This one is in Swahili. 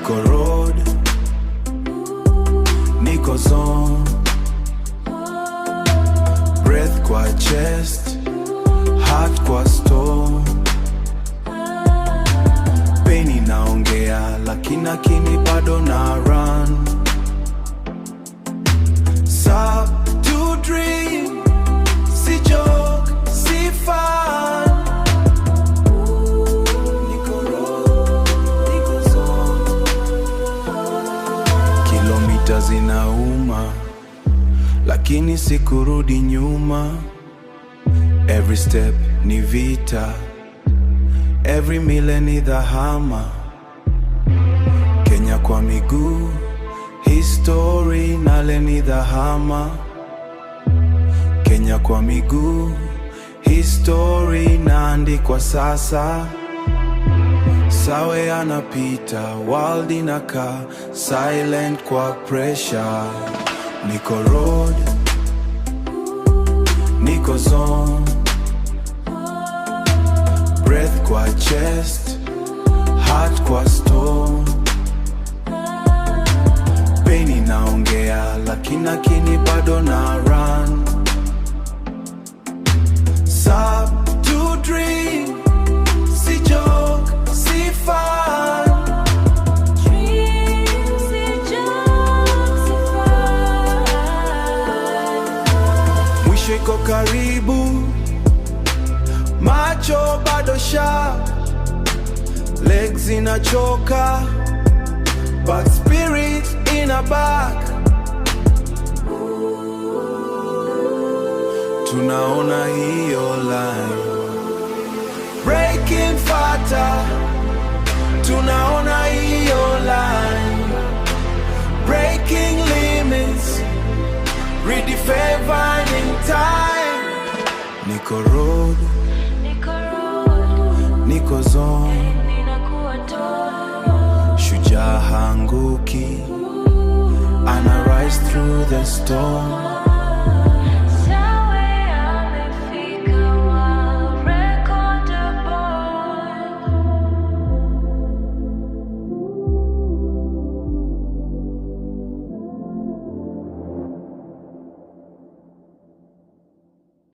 Niko road, niko zone, breath kwa chest, heart kwa stone. Pain inaongea lakini bado na run. To dream, si joke, si fun. Niko road, niko zone. Kilomita zinauma lakini sikurudi nyuma. Every step ni vita, every mile ni dhahama. Kenya kwa miguu, history nale ni dhahama. Kenya kwa miguu, history naandikwa sasa. Sawe anapita, world inakaa silent kwa pressure. Niko road, niko zone, breath kwa chest, heart kwa stone. Pain inaongea lakini bado na run. To dream, si joke, si fun. Dream, si joke, si fun. Mwisho iko karibu, macho bado sharp, legs inachoka, but spirit ina back. Tunaona hiyo line breaking faster. Tunaona hiyo line breaking limits, redefining time. Niko road, niko zone, shujaa hanguki, ana rise through the storm.